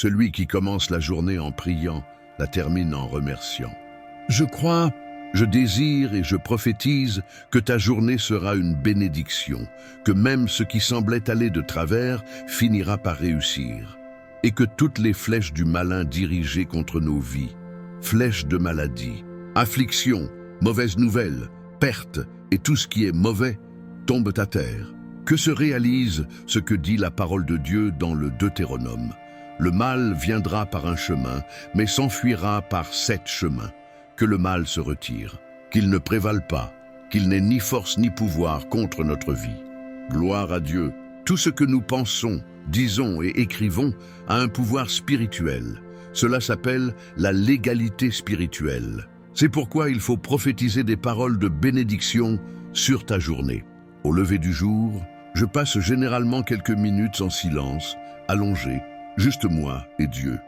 Celui qui commence la journée en priant, la termine en remerciant. Je crois, je désire et je prophétise que ta journée sera une bénédiction, que même ce qui semblait aller de travers finira par réussir, et que toutes les flèches du malin dirigées contre nos vies, flèches de maladie, affliction, mauvaises nouvelles, pertes et tout ce qui est mauvais, tombent à terre. Que se réalise ce que dit la parole de Dieu dans le Deutéronome. Le mal viendra par un chemin, mais s'enfuira par 7 chemins. Que le mal se retire, qu'il ne prévale pas, qu'il n'ait ni force ni pouvoir contre notre vie. Gloire à Dieu. Tout ce que nous pensons, disons et écrivons a un pouvoir spirituel. Cela s'appelle la légalité spirituelle. C'est pourquoi il faut prophétiser des paroles de bénédiction sur ta journée. Au lever du jour, je passe généralement quelques minutes en silence, allongé, juste moi et Dieu.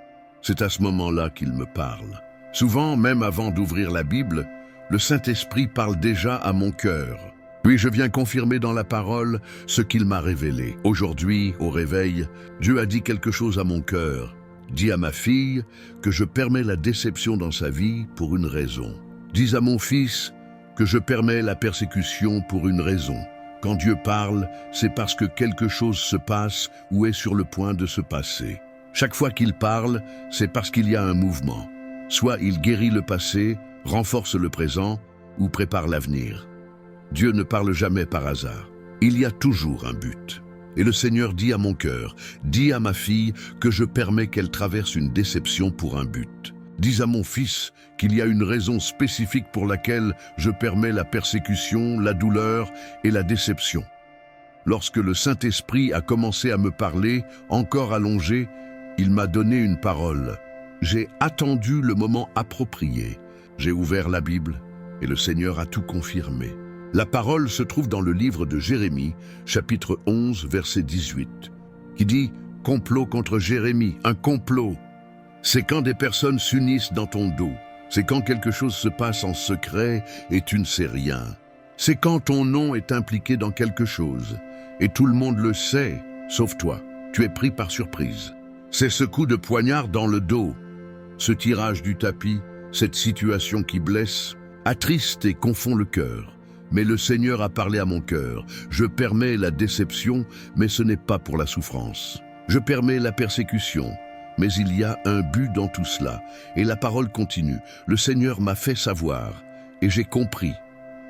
C'est à ce moment-là qu'il me parle. Souvent, même avant d'ouvrir la Bible, le Saint-Esprit parle déjà à mon cœur. Puis je viens confirmer dans la parole ce qu'il m'a révélé. Aujourd'hui, au réveil, Dieu a dit quelque chose à mon cœur. Dis à ma fille que je permets la déception dans sa vie pour une raison. Dis à mon fils que je permets la persécution pour une raison. Quand Dieu parle, c'est parce que quelque chose se passe ou est sur le point de se passer. Chaque fois qu'il parle, c'est parce qu'il y a un mouvement. Soit il guérit le passé, renforce le présent ou prépare l'avenir. Dieu ne parle jamais par hasard. Il y a toujours un but. Et le Seigneur dit à mon cœur, dis à ma fille que je permets qu'elle traverse une déception pour un but. Dis à mon fils qu'il y a une raison spécifique pour laquelle je permets la persécution, la douleur et la déception. Lorsque le Saint-Esprit a commencé à me parler, encore allongé, il m'a donné une parole. J'ai attendu le moment approprié. J'ai ouvert la Bible et le Seigneur a tout confirmé. La parole se trouve dans le livre de Jérémie, chapitre 11, verset 18, qui dit « Complot contre Jérémie, un complot ». C'est quand des personnes s'unissent dans ton dos. C'est quand quelque chose se passe en secret et tu ne sais rien. C'est quand ton nom est impliqué dans quelque chose et tout le monde le sait, sauf toi. Tu es pris par surprise. C'est ce coup de poignard dans le dos, ce tirage du tapis, cette situation qui blesse, attriste et confond le cœur. Mais le Seigneur a parlé à mon cœur. Je permets la déception, mais ce n'est pas pour la souffrance. Je permets la persécution. Mais il y a un but dans tout cela. Et la parole continue. Le Seigneur m'a fait savoir, et j'ai compris.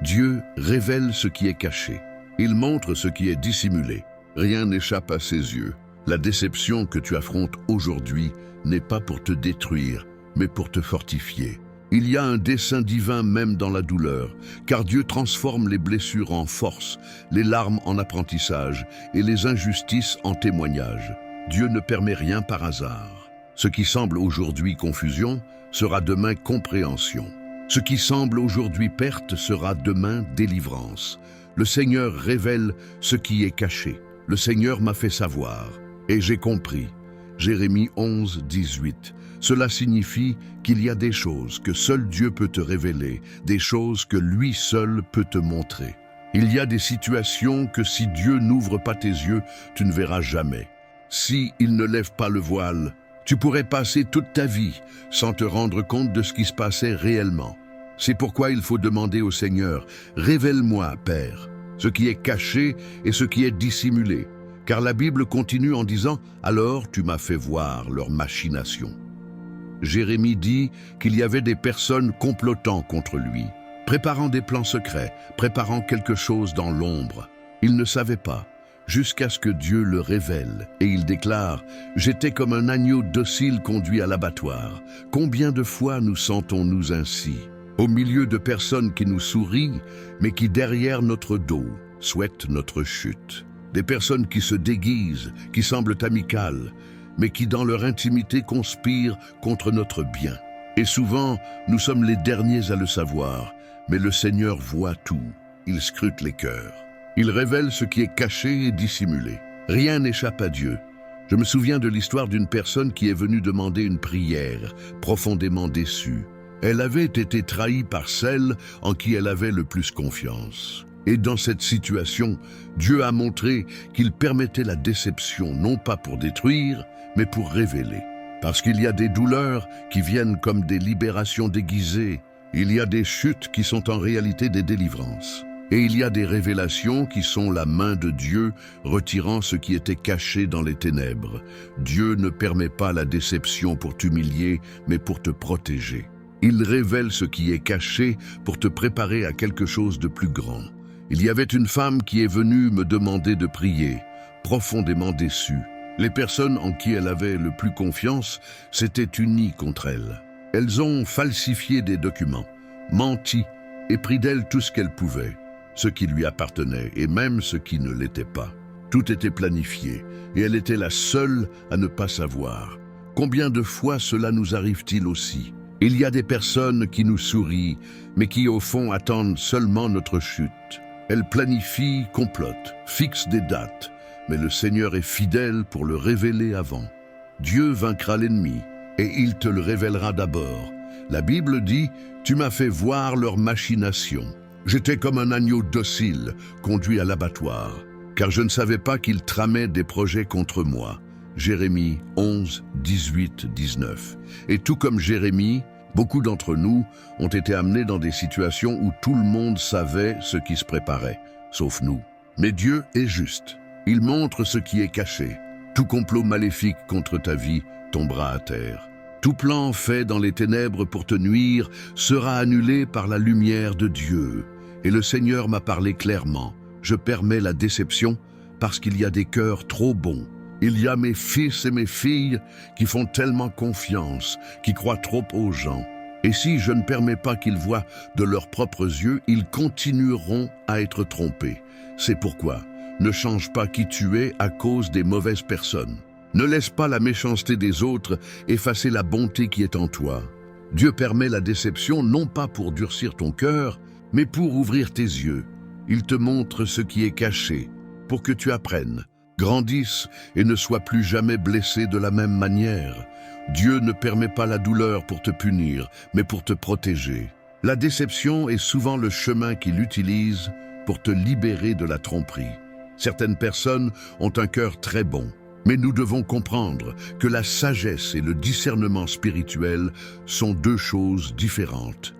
Dieu révèle ce qui est caché. Il montre ce qui est dissimulé. Rien n'échappe à ses yeux. La déception que tu affrontes aujourd'hui n'est pas pour te détruire, mais pour te fortifier. Il y a un dessein divin même dans la douleur, car Dieu transforme les blessures en force, les larmes en apprentissage et les injustices en témoignage. Dieu ne permet rien par hasard. Ce qui semble aujourd'hui confusion sera demain compréhension. Ce qui semble aujourd'hui perte sera demain délivrance. Le Seigneur révèle ce qui est caché. Le Seigneur m'a fait savoir, et j'ai compris. Jérémie 11, 18. Cela signifie qu'il y a des choses que seul Dieu peut te révéler, des choses que lui seul peut te montrer. Il y a des situations que si Dieu n'ouvre pas tes yeux, tu ne verras jamais. Si il ne lève pas le voile, tu pourrais passer toute ta vie sans te rendre compte de ce qui se passait réellement. C'est pourquoi il faut demander au Seigneur, « Révèle-moi, Père, ce qui est caché et ce qui est dissimulé. » Car la Bible continue en disant, « Alors tu m'as fait voir leurs machinations. » Jérémie dit qu'il y avait des personnes complotant contre lui, préparant des plans secrets, préparant quelque chose dans l'ombre. Il ne savait pas, jusqu'à ce que Dieu le révèle. Et il déclare, « J'étais comme un agneau docile conduit à l'abattoir. Combien de fois nous sentons-nous ainsi, au milieu de personnes qui nous sourient, mais qui derrière notre dos souhaitent notre chute. Des personnes qui se déguisent, qui semblent amicales, mais qui dans leur intimité conspirent contre notre bien. Et souvent, nous sommes les derniers à le savoir, mais le Seigneur voit tout, il scrute les cœurs. Il révèle ce qui est caché et dissimulé. Rien n'échappe à Dieu. Je me souviens de l'histoire d'une personne qui est venue demander une prière, profondément déçue. Elle avait été trahie par celle en qui elle avait le plus confiance. Et dans cette situation, Dieu a montré qu'il permettait la déception, non pas pour détruire, mais pour révéler. Parce qu'il y a des douleurs qui viennent comme des libérations déguisées. Il y a des chutes qui sont en réalité des délivrances. Et il y a des révélations qui sont la main de Dieu retirant ce qui était caché dans les ténèbres. Dieu ne permet pas la déception pour t'humilier, mais pour te protéger. Il révèle ce qui est caché pour te préparer à quelque chose de plus grand. Il y avait une femme qui est venue me demander de prier, profondément déçue. Les personnes en qui elle avait le plus confiance s'étaient unies contre elle. Elles ont falsifié des documents, menti et pris d'elle tout ce qu'elles pouvaient, ce qui lui appartenait et même ce qui ne l'était pas. Tout était planifié et elle était la seule à ne pas savoir. Combien de fois cela nous arrive-t-il aussi? Il y a des personnes qui nous sourient, mais qui au fond attendent seulement notre chute. Elles planifient, complotent, fixent des dates, mais le Seigneur est fidèle pour le révéler avant. Dieu vaincra l'ennemi, et il te le révélera d'abord. La Bible dit, « Tu m'as fait voir leurs machinations. J'étais comme un agneau docile, conduit à l'abattoir, car je ne savais pas qu'ils tramaient des projets contre moi. » Jérémie 11, 18, 19. Et tout comme Jérémie, beaucoup d'entre nous ont été amenés dans des situations où tout le monde savait ce qui se préparait, sauf nous. Mais Dieu est juste. Il montre ce qui est caché. Tout complot maléfique contre ta vie tombera à terre. Tout plan fait dans les ténèbres pour te nuire sera annulé par la lumière de Dieu. Et le Seigneur m'a parlé clairement. Je permets la déception parce qu'il y a des cœurs trop bons. Il y a mes fils et mes filles qui font tellement confiance, qui croient trop aux gens. Et si je ne permets pas qu'ils voient de leurs propres yeux, ils continueront à être trompés. C'est pourquoi ne change pas qui tu es à cause des mauvaises personnes. Ne laisse pas la méchanceté des autres effacer la bonté qui est en toi. Dieu permet la déception non pas pour durcir ton cœur, mais pour ouvrir tes yeux. Il te montre ce qui est caché, pour que tu apprennes, grandisses et ne sois plus jamais blessé de la même manière. Dieu ne permet pas la douleur pour te punir, mais pour te protéger. La déception est souvent le chemin qu'il utilise pour te libérer de la tromperie. Certaines personnes ont un cœur très bon, mais nous devons comprendre que la sagesse et le discernement spirituel sont deux choses différentes.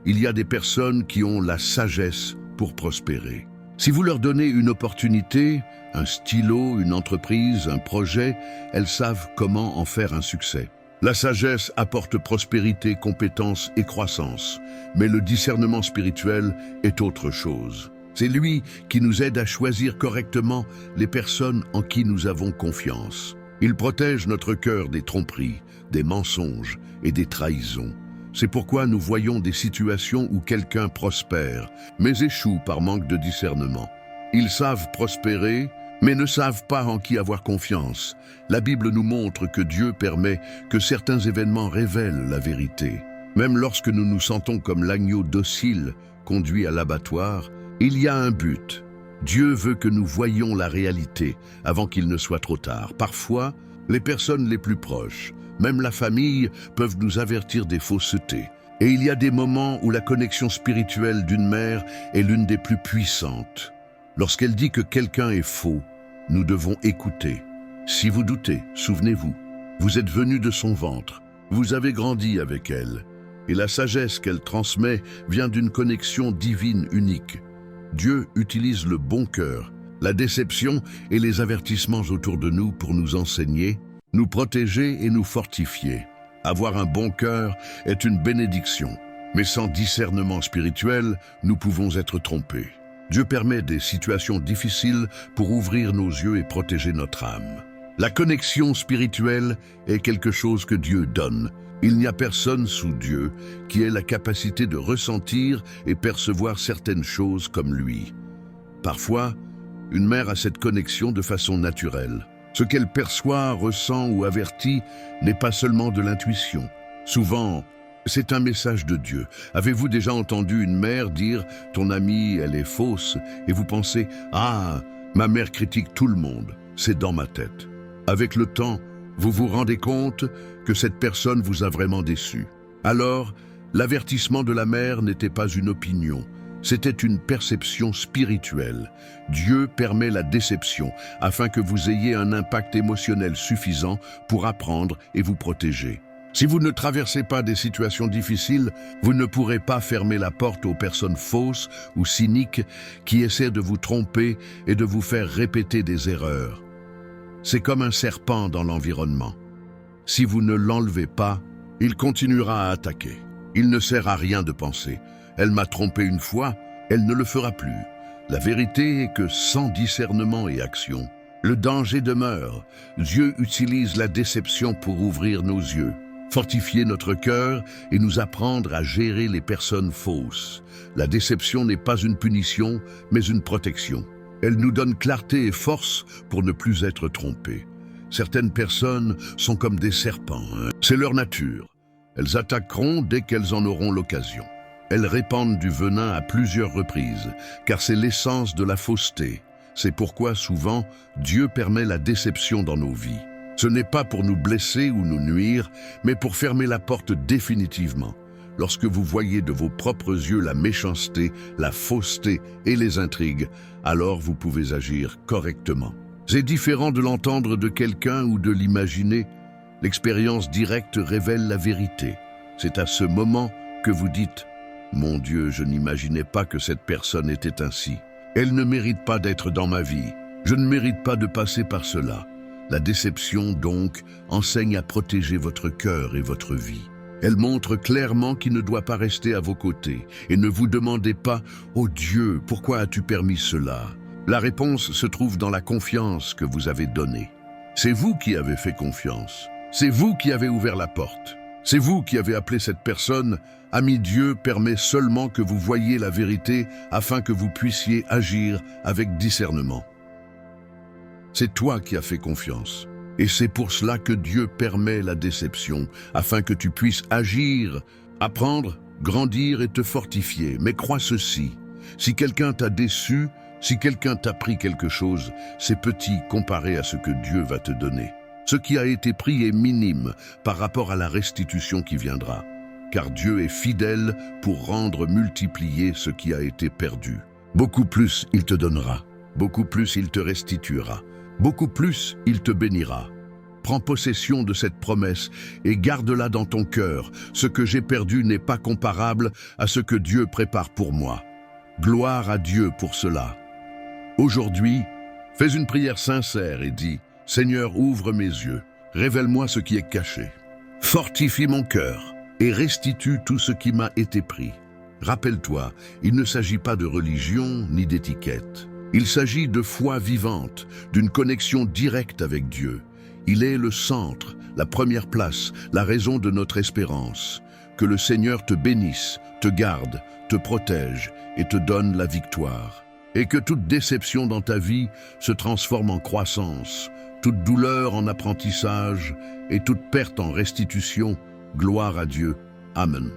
Il y a des personnes qui ont la sagesse pour prospérer. Si vous leur donnez une opportunité, un stylo, une entreprise, un projet, elles savent comment en faire un succès. La sagesse apporte prospérité, compétence et croissance, mais le discernement spirituel est autre chose. C'est lui qui nous aide à choisir correctement les personnes en qui nous avons confiance. Il protège notre cœur des tromperies, des mensonges et des trahisons. C'est pourquoi nous voyons des situations où quelqu'un prospère, mais échoue par manque de discernement. Ils savent prospérer, mais ne savent pas en qui avoir confiance. La Bible nous montre que Dieu permet que certains événements révèlent la vérité. Même lorsque nous nous sentons comme l'agneau docile conduit à l'abattoir, il y a un but. Dieu veut que nous voyions la réalité avant qu'il ne soit trop tard. Parfois, les personnes les plus proches, même la famille, peuvent nous avertir des faussetés. Et il y a des moments où la connexion spirituelle d'une mère est l'une des plus puissantes. Lorsqu'elle dit que quelqu'un est faux, nous devons écouter. Si vous doutez, souvenez-vous, vous êtes venu de son ventre, vous avez grandi avec elle, et la sagesse qu'elle transmet vient d'une connexion divine unique. Dieu utilise le bon cœur, la déception et les avertissements autour de nous pour nous enseigner, nous protéger et nous fortifier. Avoir un bon cœur est une bénédiction, mais sans discernement spirituel, nous pouvons être trompés. Dieu permet des situations difficiles pour ouvrir nos yeux et protéger notre âme. La connexion spirituelle est quelque chose que Dieu donne. Il n'y a personne sous Dieu qui ait la capacité de ressentir et percevoir certaines choses comme lui. Parfois, une mère a cette connexion de façon naturelle. Ce qu'elle perçoit, ressent ou avertit n'est pas seulement de l'intuition. Souvent, c'est un message de Dieu. Avez-vous déjà entendu une mère dire « ton amie, elle est fausse » et vous pensez « ah, ma mère critique tout le monde, c'est dans ma tête ». Avec le temps, vous vous rendez compte que cette personne vous a vraiment déçu. Alors, l'avertissement de la mère n'était pas une opinion, C'était une perception spirituelle. Dieu permet la déception afin que vous ayez un impact émotionnel suffisant pour apprendre et vous protéger. Si vous ne traversez pas des situations difficiles, vous ne pourrez pas fermer la porte aux personnes fausses ou cyniques qui essaient de vous tromper et de vous faire répéter des erreurs. C'est comme un serpent dans l'environnement. Si vous ne l'enlevez pas, il continuera à attaquer. Il ne sert à rien de penser. Elle m'a trompé une fois, elle ne le fera plus. La vérité est que sans discernement et action, le danger demeure. Dieu utilise la déception pour ouvrir nos yeux, fortifier notre cœur et nous apprendre à gérer les personnes fausses. La déception n'est pas une punition, mais une protection. Elle nous donne clarté et force pour ne plus être trompés. Certaines personnes sont comme des serpents, c'est leur nature. Elles attaqueront dès qu'elles en auront l'occasion. Elles répandent du venin à plusieurs reprises, car c'est l'essence de la fausseté. C'est pourquoi souvent, Dieu permet la déception dans nos vies. Ce n'est pas pour nous blesser ou nous nuire, mais pour fermer la porte définitivement. Lorsque vous voyez de vos propres yeux la méchanceté, la fausseté et les intrigues, alors vous pouvez agir correctement. C'est différent de l'entendre de quelqu'un ou de l'imaginer. L'expérience directe révèle la vérité. C'est à ce moment que vous dites « Mon Dieu, je n'imaginais pas que cette personne était ainsi. Elle ne mérite pas d'être dans ma vie. Je ne mérite pas de passer par cela. » La déception, donc, enseigne à protéger votre cœur et votre vie. Elle montre clairement qu'il ne doit pas rester à vos côtés. Et ne vous demandez pas « Oh Dieu, pourquoi as-tu permis cela ?» La réponse se trouve dans la confiance que vous avez donnée. C'est vous qui avez fait confiance. C'est vous qui avez ouvert la porte. C'est vous qui avez appelé cette personne. Ami, Dieu permet seulement que vous voyiez la vérité afin que vous puissiez agir avec discernement. C'est toi qui as fait confiance. Et c'est pour cela que Dieu permet la déception, afin que tu puisses agir, apprendre, grandir et te fortifier. Mais crois ceci, si quelqu'un t'a déçu, si quelqu'un t'a pris quelque chose, c'est petit comparé à ce que Dieu va te donner. Ce qui a été pris est minime par rapport à la restitution qui viendra, car Dieu est fidèle pour rendre multiplier ce qui a été perdu. Beaucoup plus il te donnera, beaucoup plus il te restituera, beaucoup plus il te bénira. Prends possession de cette promesse et garde-la dans ton cœur. Ce que j'ai perdu n'est pas comparable à ce que Dieu prépare pour moi. Gloire à Dieu pour cela. Aujourd'hui, fais une prière sincère et dis « Seigneur, ouvre mes yeux, révèle-moi ce qui est caché. Fortifie mon cœur et restitue tout ce qui m'a été pris. » Rappelle-toi, il ne s'agit pas de religion ni d'étiquette. Il s'agit de foi vivante, d'une connexion directe avec Dieu. Il est le centre, la première place, la raison de notre espérance. Que le Seigneur te bénisse, te garde, te protège et te donne la victoire. Et que toute déception dans ta vie se transforme en croissance, toute douleur en apprentissage et toute perte en restitution. Gloire à Dieu. Amen.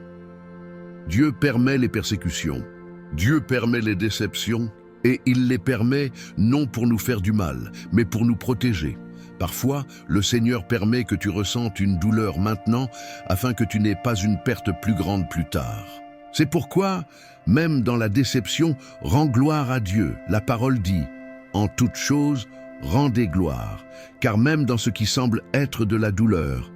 Dieu permet les persécutions, Dieu permet les déceptions, et il les permet non pour nous faire du mal, mais pour nous protéger. Parfois, le Seigneur permet que tu ressentes une douleur maintenant, afin que tu n'aies pas une perte plus grande plus tard. C'est pourquoi, même dans la déception, rends gloire à Dieu. La parole dit, « En toute chose, rendez gloire, car même dans ce qui semble être de la douleur,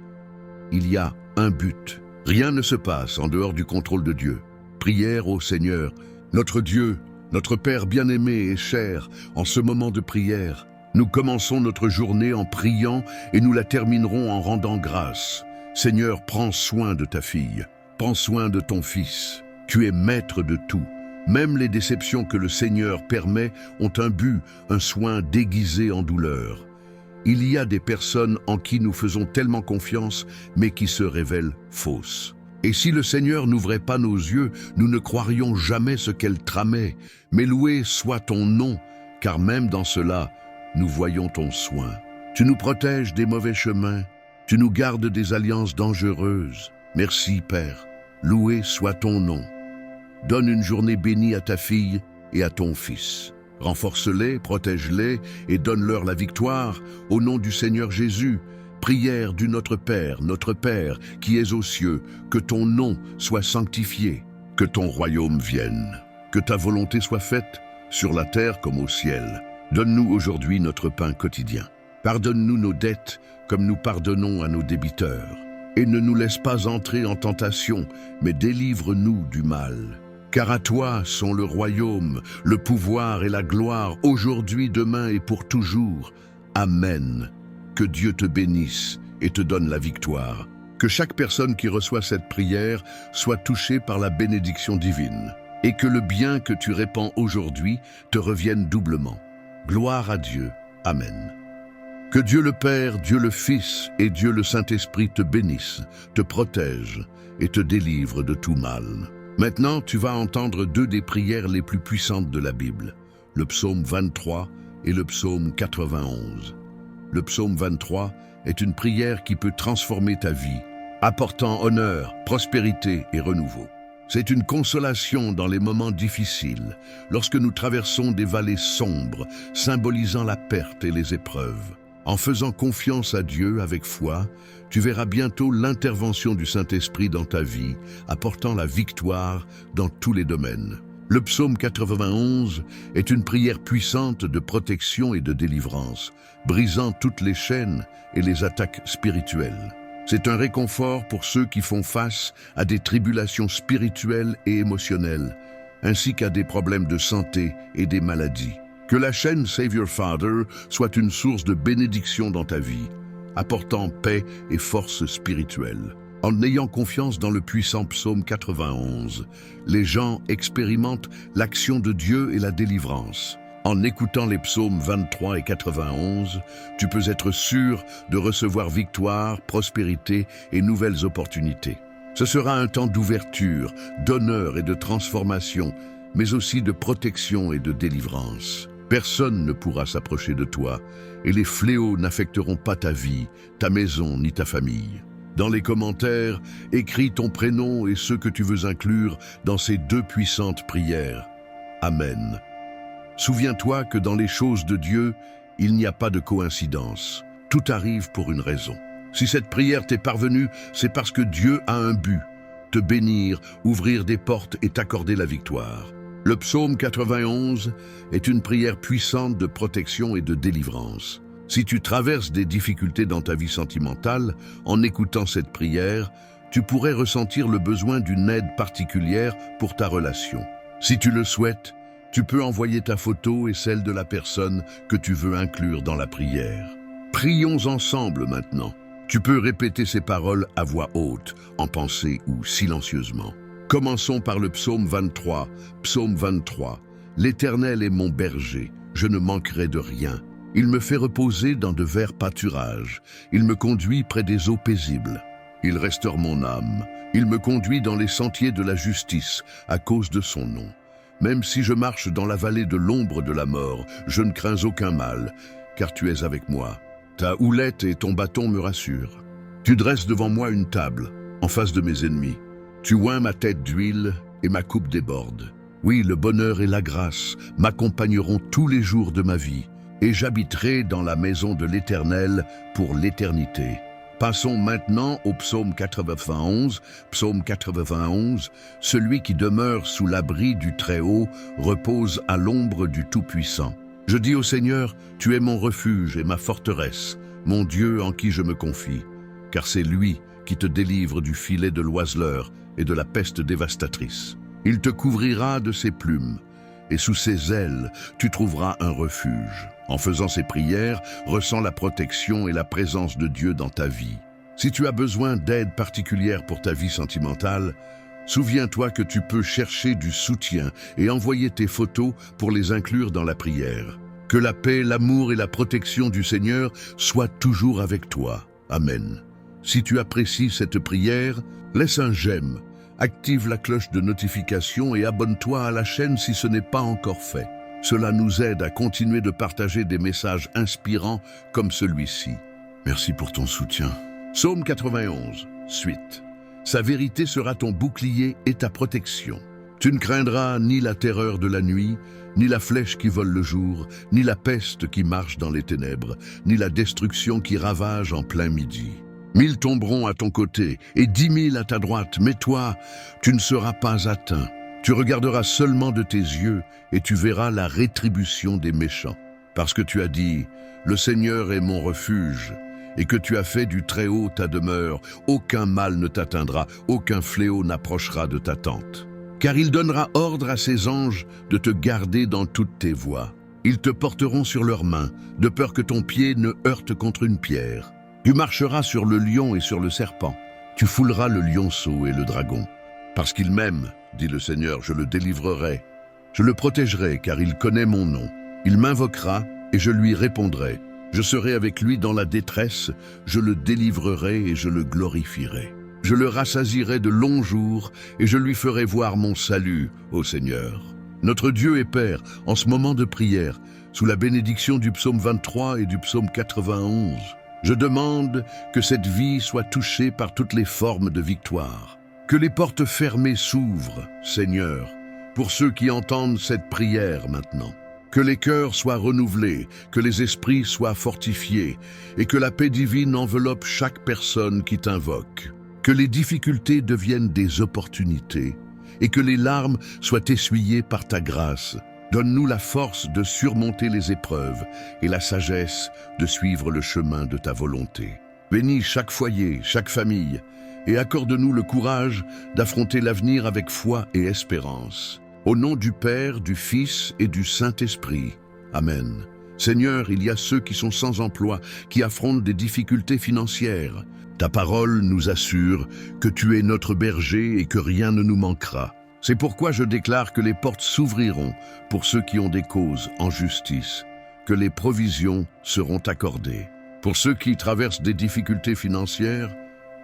il y a un but. Rien ne se passe en dehors du contrôle de Dieu. » Prière au Seigneur, notre Dieu, notre Père bien-aimé et cher, en ce moment de prière, nous commençons notre journée en priant et nous la terminerons en rendant grâce. Seigneur, prends soin de ta fille, prends soin de ton fils. Tu es maître de tout. Même les déceptions que le Seigneur permet ont un but, un soin déguisé en douleur. Il y a des personnes en qui nous faisons tellement confiance, mais qui se révèlent fausses. Et si le Seigneur n'ouvrait pas nos yeux, nous ne croirions jamais ce qu'elle tramait. Mais loué soit ton nom, car même dans cela, nous voyons ton soin. Tu nous protèges des mauvais chemins, tu nous gardes des alliances dangereuses. Merci, Père. Loué soit ton nom. Donne une journée bénie à ta fille et à ton fils. Renforce-les, protège-les et donne-leur la victoire au nom du Seigneur Jésus. Prière du Notre Père qui es aux cieux, que ton nom soit sanctifié, que ton royaume vienne. Que ta volonté soit faite, sur la terre comme au ciel. Donne-nous aujourd'hui notre pain quotidien. Pardonne-nous nos dettes, comme nous pardonnons à nos débiteurs. Et ne nous laisse pas entrer en tentation, mais délivre-nous du mal. Car à toi sont le royaume, le pouvoir et la gloire, aujourd'hui, demain et pour toujours. Amen. Que Dieu te bénisse et te donne la victoire. Que chaque personne qui reçoit cette prière soit touchée par la bénédiction divine. Et que le bien que tu répands aujourd'hui te revienne doublement. Gloire à Dieu. Amen. Que Dieu le Père, Dieu le Fils et Dieu le Saint-Esprit te bénissent, te protègent et te délivrent de tout mal. Maintenant, tu vas entendre deux des prières les plus puissantes de la Bible, le psaume 23 et le psaume 91. Le psaume 23 est une prière qui peut transformer ta vie, apportant honneur, prospérité et renouveau. C'est une consolation dans les moments difficiles, lorsque nous traversons des vallées sombres, symbolisant la perte et les épreuves. En faisant confiance à Dieu avec foi, tu verras bientôt l'intervention du Saint-Esprit dans ta vie, apportant la victoire dans tous les domaines. Le psaume 91 est une prière puissante de protection et de délivrance, brisant toutes les chaînes et les attaques spirituelles. C'est un réconfort pour ceux qui font face à des tribulations spirituelles et émotionnelles, ainsi qu'à des problèmes de santé et des maladies. Que la chaîne Save Your Father soit une source de bénédiction dans ta vie, apportant paix et force spirituelle. En ayant confiance dans le puissant psaume 91, les gens expérimentent l'action de Dieu et la délivrance. En écoutant les psaumes 23 et 91, tu peux être sûr de recevoir victoire, prospérité et nouvelles opportunités. Ce sera un temps d'ouverture, d'honneur et de transformation, mais aussi de protection et de délivrance. Personne ne pourra s'approcher de toi, et les fléaux n'affecteront pas ta vie, ta maison ni ta famille. Dans les commentaires, écris ton prénom et ceux que tu veux inclure dans ces deux puissantes prières. Amen. Souviens-toi que dans les choses de Dieu, il n'y a pas de coïncidence. Tout arrive pour une raison. Si cette prière t'est parvenue, c'est parce que Dieu a un but, te bénir, ouvrir des portes et t'accorder la victoire. Le psaume 91 est une prière puissante de protection et de délivrance. Si tu traverses des difficultés dans ta vie sentimentale, en écoutant cette prière, tu pourrais ressentir le besoin d'une aide particulière pour ta relation. Si tu le souhaites, tu peux envoyer ta photo et celle de la personne que tu veux inclure dans la prière. Prions ensemble maintenant. Tu peux répéter ces paroles à voix haute, en pensée ou silencieusement. Commençons par le psaume 23. Psaume 23. L'Éternel est mon berger, je ne manquerai de rien. Il me fait reposer dans de verts pâturages. Il me conduit près des eaux paisibles. Il restaure mon âme. Il me conduit dans les sentiers de la justice, à cause de son nom. Même si je marche dans la vallée de l'ombre de la mort, je ne crains aucun mal, car tu es avec moi. Ta houlette et ton bâton me rassurent. Tu dresses devant moi une table, en face de mes ennemis. Tu oins ma tête d'huile et ma coupe déborde. Oui, le bonheur et la grâce m'accompagneront tous les jours de ma vie, et j'habiterai dans la maison de l'Éternel pour l'éternité. Passons maintenant au psaume 91. Psaume 91, celui qui demeure sous l'abri du Très-Haut repose à l'ombre du Tout-Puissant. Je dis au Seigneur, tu es mon refuge et ma forteresse, mon Dieu en qui je me confie, car c'est lui qui te délivre du filet de l'oiseleur et de la peste dévastatrice. Il te couvrira de ses plumes, et sous ses ailes, tu trouveras un refuge. En faisant ces prières, ressens la protection et la présence de Dieu dans ta vie. Si tu as besoin d'aide particulière pour ta vie sentimentale, souviens-toi que tu peux chercher du soutien et envoyer tes photos pour les inclure dans la prière. Que la paix, l'amour et la protection du Seigneur soient toujours avec toi. Amen. Si tu apprécies cette prière, laisse un j'aime, active la cloche de notification et abonne-toi à la chaîne si ce n'est pas encore fait. Cela nous aide à continuer de partager des messages inspirants comme celui-ci. Merci pour ton soutien. Psaume 91, suite. Sa vérité sera ton bouclier et ta protection. Tu ne craindras ni la terreur de la nuit, ni la flèche qui vole le jour, ni la peste qui marche dans les ténèbres, ni la destruction qui ravage en plein midi. 1000 tomberont à ton côté et 10 000 à ta droite, mais toi, tu ne seras pas atteint. Tu regarderas seulement de tes yeux et tu verras la rétribution des méchants. Parce que tu as dit, le Seigneur est mon refuge, et que tu as fait du Très-Haut ta demeure, aucun mal ne t'atteindra, aucun fléau n'approchera de ta tente. Car il donnera ordre à ses anges de te garder dans toutes tes voies. Ils te porteront sur leurs mains, de peur que ton pied ne heurte contre une pierre. Tu marcheras sur le lion et sur le serpent. Tu fouleras le lionceau et le dragon. Parce qu'il m'aime, dit le Seigneur, je le délivrerai. Je le protégerai, car il connaît mon nom. Il m'invoquera, et je lui répondrai. Je serai avec lui dans la détresse, je le délivrerai et je le glorifierai. Je le rassasierai de longs jours, et je lui ferai voir mon salut, ô Seigneur. Notre Dieu et Père, en ce moment de prière, sous la bénédiction du psaume 23 et du psaume 91, je demande que cette vie soit touchée par toutes les formes de victoire. Que les portes fermées s'ouvrent, Seigneur, pour ceux qui entendent cette prière maintenant. Que les cœurs soient renouvelés, que les esprits soient fortifiés, et que la paix divine enveloppe chaque personne qui t'invoque. Que les difficultés deviennent des opportunités, et que les larmes soient essuyées par ta grâce. Donne-nous la force de surmonter les épreuves et la sagesse de suivre le chemin de ta volonté. Bénis chaque foyer, chaque famille, et accorde-nous le courage d'affronter l'avenir avec foi et espérance. Au nom du Père, du Fils et du Saint-Esprit. Amen. Seigneur, il y a ceux qui sont sans emploi, qui affrontent des difficultés financières. Ta parole nous assure que tu es notre berger et que rien ne nous manquera. C'est pourquoi je déclare que les portes s'ouvriront pour ceux qui ont des causes en justice, que les provisions seront accordées. Pour ceux qui traversent des difficultés financières,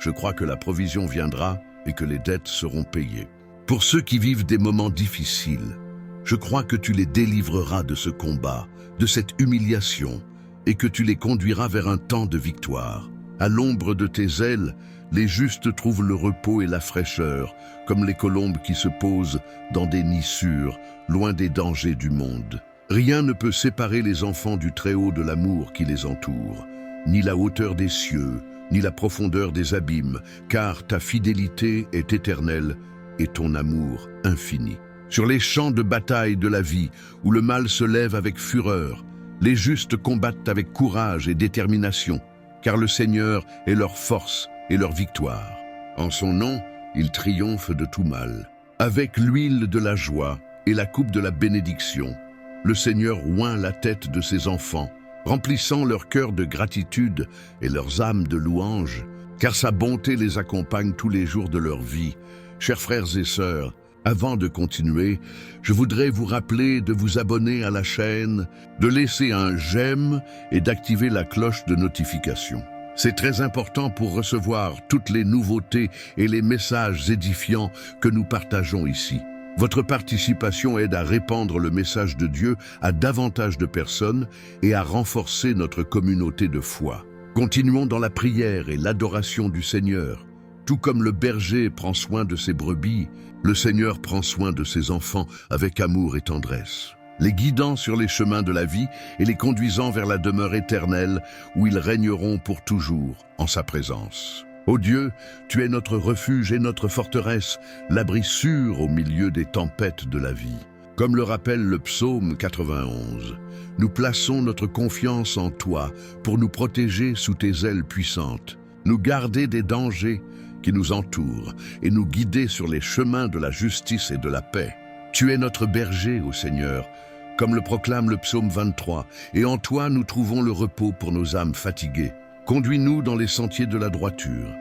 je crois que la provision viendra et que les dettes seront payées. Pour ceux qui vivent des moments difficiles, je crois que tu les délivreras de ce combat, de cette humiliation, et que tu les conduiras vers un temps de victoire. À l'ombre de tes ailes, les justes trouvent le repos et la fraîcheur, comme les colombes qui se posent dans des nids sûrs, loin des dangers du monde. Rien ne peut séparer les enfants du Très-Haut de l'amour qui les entoure, ni la hauteur des cieux, ni la profondeur des abîmes, car ta fidélité est éternelle et ton amour infini. Sur les champs de bataille de la vie, où le mal se lève avec fureur, les justes combattent avec courage et détermination, car le Seigneur est leur force et leur victoire. En son nom, ils triomphent de tout mal. Avec l'huile de la joie et la coupe de la bénédiction, le Seigneur oint la tête de ses enfants, remplissant leur cœur de gratitude et leurs âmes de louange, car sa bonté les accompagne tous les jours de leur vie. Chers frères et sœurs, avant de continuer, je voudrais vous rappeler de vous abonner à la chaîne, de laisser un j'aime et d'activer la cloche de notification. C'est très important pour recevoir toutes les nouveautés et les messages édifiants que nous partageons ici. Votre participation aide à répandre le message de Dieu à davantage de personnes et à renforcer notre communauté de foi. Continuons dans la prière et l'adoration du Seigneur. Tout comme le berger prend soin de ses brebis, le Seigneur prend soin de ses enfants avec amour et tendresse, les guidant sur les chemins de la vie et les conduisant vers la demeure éternelle où ils régneront pour toujours en sa présence. Ô Dieu, tu es notre refuge et notre forteresse, l'abri sûr au milieu des tempêtes de la vie. Comme le rappelle le psaume 91, nous plaçons notre confiance en toi pour nous protéger sous tes ailes puissantes, nous garder des dangers qui nous entourent et nous guider sur les chemins de la justice et de la paix. Tu es notre berger, ô Seigneur, comme le proclame le psaume 23, et en toi nous trouvons le repos pour nos âmes fatiguées. Conduis-nous dans les sentiers de la droiture,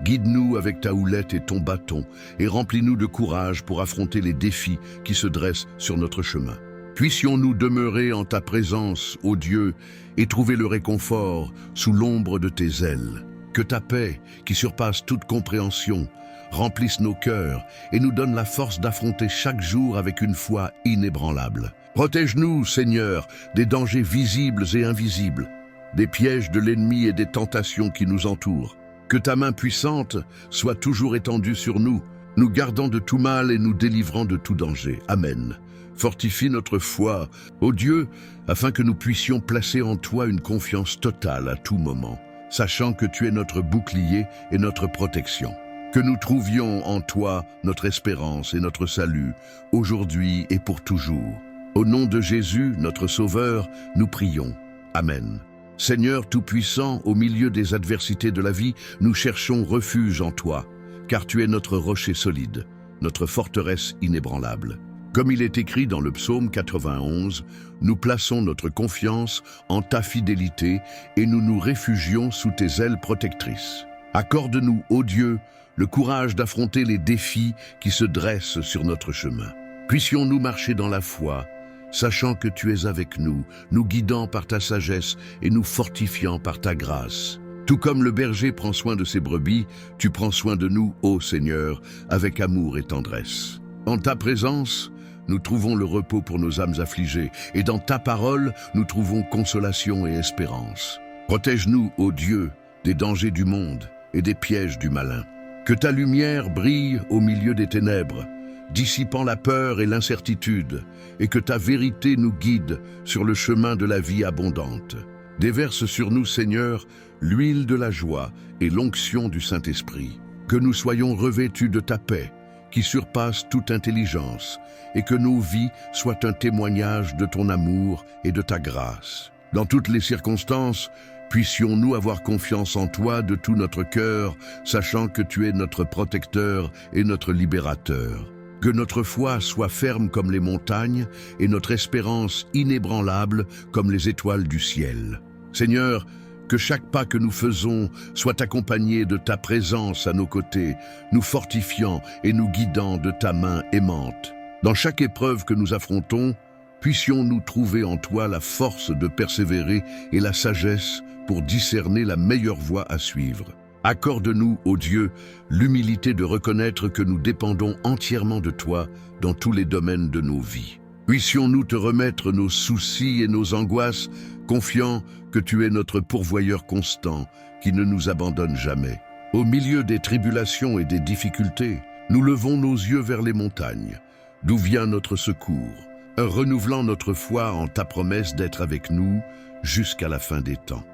guide-nous avec ta houlette et ton bâton, et remplis-nous de courage pour affronter les défis qui se dressent sur notre chemin. Puissions-nous demeurer en ta présence, ô Dieu, et trouver le réconfort sous l'ombre de tes ailes. Que ta paix, qui surpasse toute compréhension, remplisse nos cœurs et nous donne la force d'affronter chaque jour avec une foi inébranlable. Protège-nous, Seigneur, des dangers visibles et invisibles, des pièges de l'ennemi et des tentations qui nous entourent. Que ta main puissante soit toujours étendue sur nous, nous gardant de tout mal et nous délivrant de tout danger. Amen. Fortifie notre foi, ô Dieu, afin que nous puissions placer en toi une confiance totale à tout moment, sachant que tu es notre bouclier et notre protection. Que nous trouvions en toi notre espérance et notre salut, aujourd'hui et pour toujours. Au nom de Jésus, notre Sauveur, nous prions. Amen. Seigneur Tout-Puissant, au milieu des adversités de la vie, nous cherchons refuge en toi, car tu es notre rocher solide, notre forteresse inébranlable. Comme il est écrit dans le psaume 91, nous plaçons notre confiance en ta fidélité et nous nous réfugions sous tes ailes protectrices. Accorde-nous, ô Dieu, le courage d'affronter les défis qui se dressent sur notre chemin. Puissions-nous marcher dans la foi, sachant que tu es avec nous, nous guidant par ta sagesse et nous fortifiant par ta grâce. Tout comme le berger prend soin de ses brebis, tu prends soin de nous, ô Seigneur, avec amour et tendresse. En ta présence, nous trouvons le repos pour nos âmes affligées, et dans ta parole, nous trouvons consolation et espérance. Protège-nous, ô Dieu, des dangers du monde et des pièges du malin. Que ta lumière brille au milieu des ténèbres, dissipant la peur et l'incertitude, et que ta vérité nous guide sur le chemin de la vie abondante. Déverse sur nous, Seigneur, l'huile de la joie et l'onction du Saint-Esprit. Que nous soyons revêtus de ta paix, qui surpasse toute intelligence, et que nos vies soient un témoignage de ton amour et de ta grâce. Dans toutes les circonstances, puissions-nous avoir confiance en toi de tout notre cœur, sachant que tu es notre protecteur et notre libérateur. Que notre foi soit ferme comme les montagnes et notre espérance inébranlable comme les étoiles du ciel. Seigneur, que chaque pas que nous faisons soit accompagné de ta présence à nos côtés, nous fortifiant et nous guidant de ta main aimante. Dans chaque épreuve que nous affrontons, puissions-nous trouver en toi la force de persévérer et la sagesse pour discerner la meilleure voie à suivre. Accorde-nous, ô Dieu, l'humilité de reconnaître que nous dépendons entièrement de toi dans tous les domaines de nos vies. Puissions-nous te remettre nos soucis et nos angoisses, confiant que tu es notre pourvoyeur constant, qui ne nous abandonne jamais. Au milieu des tribulations et des difficultés, nous levons nos yeux vers les montagnes, d'où vient notre secours, renouvelant notre foi en ta promesse d'être avec nous jusqu'à la fin des temps.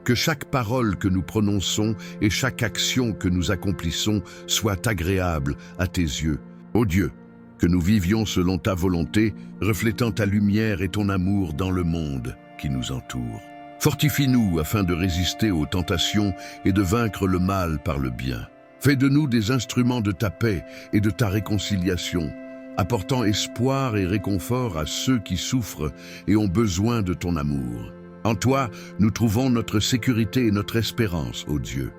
Que chaque parole que nous prononçons et chaque action que nous accomplissons soit agréable à tes yeux. Ô Dieu, que nous vivions selon ta volonté, reflétant ta lumière et ton amour dans le monde qui nous entoure. Fortifie-nous afin de résister aux tentations et de vaincre le mal par le bien. Fais de nous des instruments de ta paix et de ta réconciliation, apportant espoir et réconfort à ceux qui souffrent et ont besoin de ton amour. En toi, nous trouvons notre sécurité et notre espérance, ô Dieu.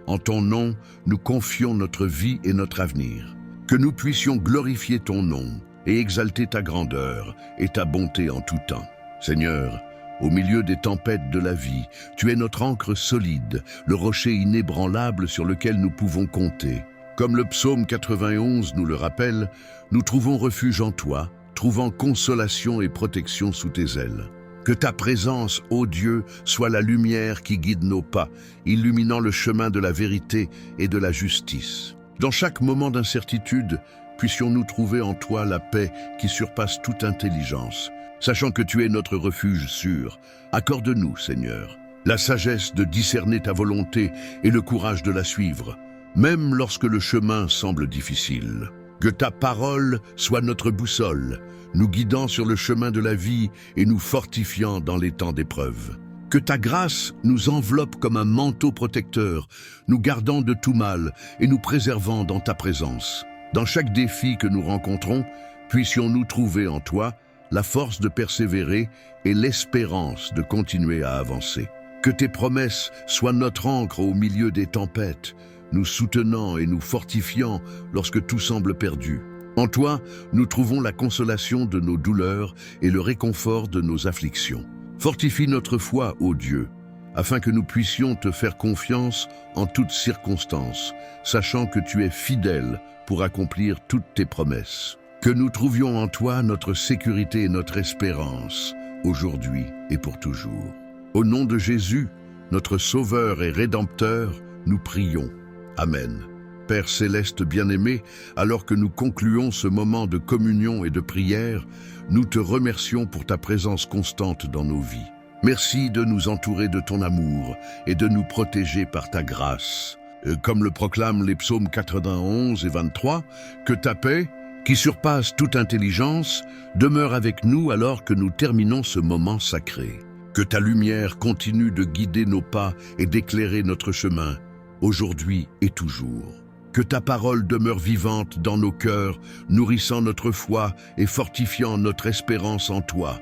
En ton nom, nous confions notre vie et notre avenir. Que nous puissions glorifier ton nom et exalter ta grandeur et ta bonté en tout temps. Seigneur, au milieu des tempêtes de la vie, tu es notre ancre solide, le rocher inébranlable sur lequel nous pouvons compter. Comme le psaume 91 nous le rappelle, nous trouvons refuge en toi, trouvant consolation et protection sous tes ailes. Que ta présence, ô Dieu, soit la lumière qui guide nos pas, illuminant le chemin de la vérité et de la justice. Dans chaque moment d'incertitude, puissions-nous trouver en toi la paix qui surpasse toute intelligence. Sachant que tu es notre refuge sûr, accorde-nous, Seigneur, la sagesse de discerner ta volonté et le courage de la suivre, même lorsque le chemin semble difficile. Que ta parole soit notre boussole, nous guidant sur le chemin de la vie et nous fortifiant dans les temps d'épreuve. Que ta grâce nous enveloppe comme un manteau protecteur, nous gardant de tout mal et nous préservant dans ta présence. Dans chaque défi que nous rencontrons, puissions-nous trouver en toi la force de persévérer et l'espérance de continuer à avancer. Que tes promesses soient notre ancre au milieu des tempêtes, nous soutenant et nous fortifiant lorsque tout semble perdu. En toi, nous trouvons la consolation de nos douleurs et le réconfort de nos afflictions. Fortifie notre foi, ô Dieu, afin que nous puissions te faire confiance en toutes circonstances, sachant que tu es fidèle pour accomplir toutes tes promesses. Que nous trouvions en toi notre sécurité et notre espérance, aujourd'hui et pour toujours. Au nom de Jésus, notre Sauveur et Rédempteur, nous prions. Amen. Père céleste bien-aimé, alors que nous concluons ce moment de communion et de prière, nous te remercions pour ta présence constante dans nos vies. Merci de nous entourer de ton amour et de nous protéger par ta grâce. comme le proclament les psaumes 91 et 23, que ta paix, qui surpasse toute intelligence, demeure avec nous alors que nous terminons ce moment sacré. Que ta lumière continue de guider nos pas et d'éclairer notre chemin, aujourd'hui et toujours. Que ta parole demeure vivante dans nos cœurs, nourrissant notre foi et fortifiant notre espérance en toi.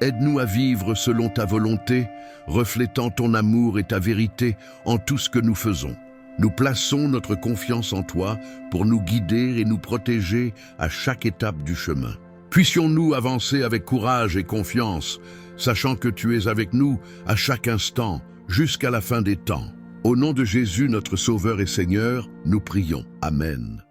Aide-nous à vivre selon ta volonté, reflétant ton amour et ta vérité en tout ce que nous faisons. Nous plaçons notre confiance en toi pour nous guider et nous protéger à chaque étape du chemin. Puissions-nous avancer avec courage et confiance, sachant que tu es avec nous à chaque instant, jusqu'à la fin des temps. Au nom de Jésus, notre Sauveur et Seigneur, nous prions. Amen.